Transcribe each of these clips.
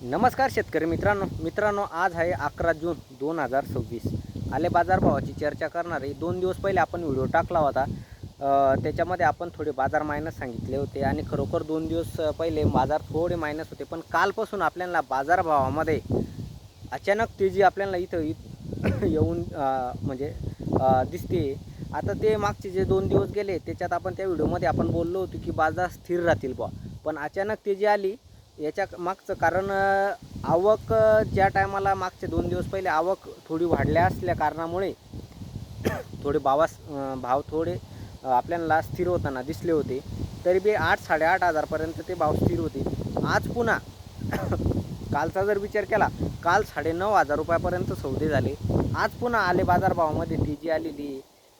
नमस्कार शेतकरी मित्रांनो आज आहे 11 जून 2026. आले बाजारभावाची चर्चा करणार आहे. 2 दिवस पहिले आपण व्हिडिओ टाकला होता. त्याच्यामध्ये आपण थोडे बाजार मायनस सांगितले होते आणि खरोखर 2 दिवस पहिले बाजार थोडे मायनस होते, पण कालपासून आपल्याला बाजारभावामध्ये अचानक तेजी आपल्याला इथं येऊन म्हणजे दिसते. आता ते मागचे जे 2 दिवस गेले त्याच्यात आपण त्या व्हिडिओमध्ये आपण बोललो होतो की बाजार स्थिर राहतील बुवा, पण अचानक तेजी आली. याच्या मागचं कारण आवक ज्या टायमाला मागचे 2 दिवस पहिले आवक थोडी वाढल्या असल्या कारणामुळे थोडे भाव थोडे आपल्याला स्थिर होताना दिसले होते. तरी बी 8-8.5 हजारपर्यंत ते भाव स्थिर होते. आज पुन्हा कालचा जर विचार केला, काल 9.5 रुपयापर्यंत सौदे झाले. आज पुन्हा आले बाजारभावामध्ये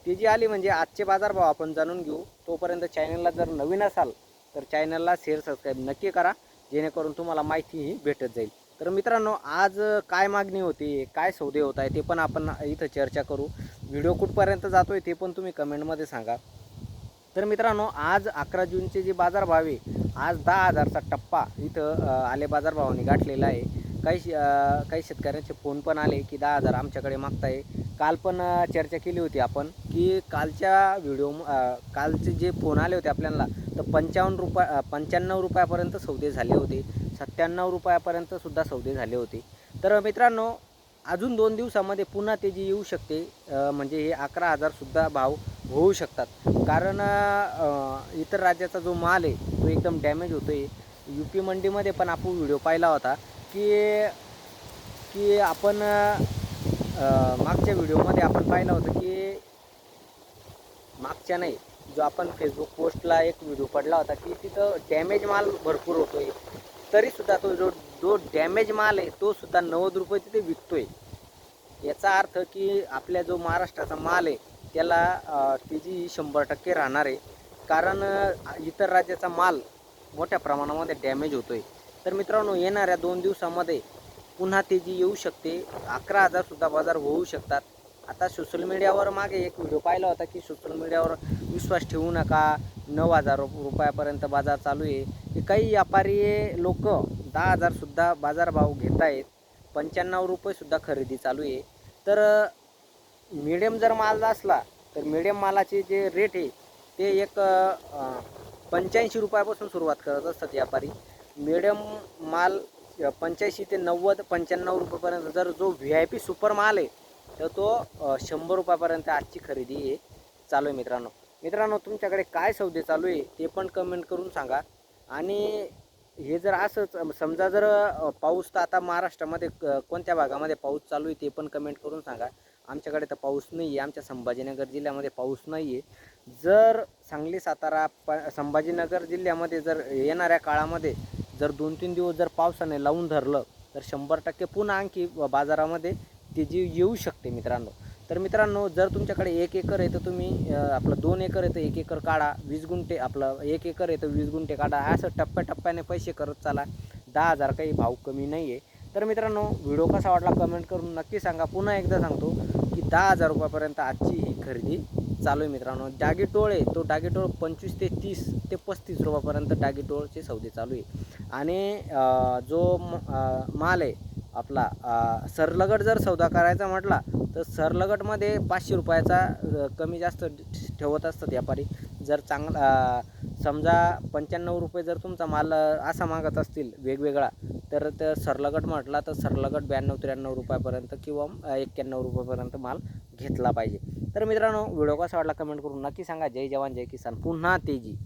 तेजी आली म्हणजे आजचे बाजारभाव आपण जाणून घेऊ. तोपर्यंत चॅनलला जर नवीन असाल तर चॅनलला शेअर सबस्क्राईब नक्की करा, जेणेकरून तुम्हाला माहितीही भेटत जाईल. तर मित्रांनो, आज काय मागणी होती, काय सौदे होत आहे ते पण आपण इथं चर्चा करू. व्हिडिओ कुठपर्यंत जातो आहे ते पण तुम्ही कमेंटमध्ये सांगा. तर मित्रांनो, आज 11 जूनचे जे बाजारभाव आहे, आज 10,000चा टप्पा इथं आले बाजारभावाने गाठलेला आहे. काही शेतकऱ्यांचे फोन पण आले की 10,000 आमच्याकडे मागताय. काल पण चर्चा केली होती आपण की कालचे जे फोन आले होते आपल्याला, तर 95 रुपयापर्यंत सौदे झाले होते. 97 रुपयापर्यंत सुद्धा सौदे झाले होते. तर मित्रांनो, अजून 2 दिवसामध्ये पुन्हा तेजी येऊ शकते. म्हणजे हे 11,000 सुद्धा भाव होऊ शकतात. कारण इतर राज्याचा जो माल आहे तो एकदम डॅमेज होतो आहे. UP मंडीमध्ये पण आपण व्हिडिओ पाहिला होता की आपण मागच्या व्हिडिओमध्ये आपण पाहिलं होतं की मागच्या नाही, जो आपण फेसबुक पोस्टला एक व्हिडिओ पडला होता की तिथं डॅमेज माल भरपूर होतो आहे. तरीसुद्धा तो जो डॅमेज माल आहे तो सुद्धा 90 रुपये तिथे विकतो आहे. याचा अर्थ की आपल्या जो महाराष्ट्राचा माल आहे त्याला तेजी 100% राहणार आहे. कारण इतर राज्याचा माल मोठ्या प्रमाणामध्ये डॅमेज होतो आहे. तर मित्रांनो, येणाऱ्या 2 दिवसामध्ये पुन्हा तेजी येऊ शकते. 11,000 सुद्धा बाजार होऊ शकतात. आता सोशल मीडियावर मागे एक व्हिडिओ पाहिला होता की सोशल मीडियावर विश्वास ठेवू नका, 9,000 रुपयापर्यंत बाजार चालू आहे. की काही व्यापारी लोक 10,000 सुद्धा बाजारभाव घेत आहेत. 95 रुपये सुद्धा खरेदी चालू आहे. तर मिडियम जर माल असला तर मिडियम मालाचे जे रेट आहे ते एक 85 रुपयापासून सुरुवात करत असतात व्यापारी. मिडियम माल 85 ते 90-95 रुपयापर्यंत. जर जो VIP सुपर माल आहे तर तो 100 रुपयापर्यंत आजची खरेदी आहे चालू आहे. मित्रांनो, तुमच्याकडे काय सौदे चालू आहे ते पण कमेंट करून सांगा. आणि हे जर असंच समजा जर पाऊस, तर आता महाराष्ट्रामध्ये कोणत्या भागामध्ये पाऊस चालू आहे ते पण कमेंट करून सांगा. आमच्याकडे तर पाऊस नाही आहे. आमच्या संभाजीनगर जिल्ह्यामध्ये पाऊस नाही आहे. जर सांगली, सातारा, संभाजीनगर जिल्ह्यामध्ये जर येणाऱ्या काळामध्ये जर 2-3 दिवस जर पावसाने लावून धरलं तर 100% पुन्हा आणखी बाजारामध्ये तेजी येऊ शकते मित्रांनो. तर मित्रांनो, जर तुमच्याकडे 1 एकर आहे तर तुम्ही आपलं 2 एकर आहे तर 1 एकर काढा. 20 गुंठे, आपलं 1 एकर आहे तर 20 गुंठे काढा. असं टप्प्याटप्प्याने पैसे करत चाला. 10,000 काही भाव कमी नाही आहे. तर मित्रांनो, व्हिडिओ कसा वाटला कमेंट करून नक्की सांगा. पुन्हा एकदा सांगतो की 10,000 रुपयापर्यंत आजची ही खरेदी चालू आहे मित्रांनो. डागीटोळ आहे तो डागीटोळ 25 ते 30 ते 35 रुपयापर्यंत डागीटोळचे सौदे चालू आहे. आणि जो माल आहे आपला सरलगट जर सौदा करायचा म्हटला तर सरलगटमध्ये 500 रुपयाचा कमी जास्त ठेवत असतात व्यापारी. जर चांगला समजा 95 रुपये जर तुमचा माल असा मागत असतील वेगवेगळा, तर सरलगट म्हटला तर सरलगट 92-93 रुपयापर्यंत किंवा 91 रुपयापर्यंत माल घेतला पाहिजे. तर मित्रांनो, व्हिडिओ कसा वाटला कमेंट करून नक्की सांगा. जय जवान जय किसान. पुन्हा तेजी.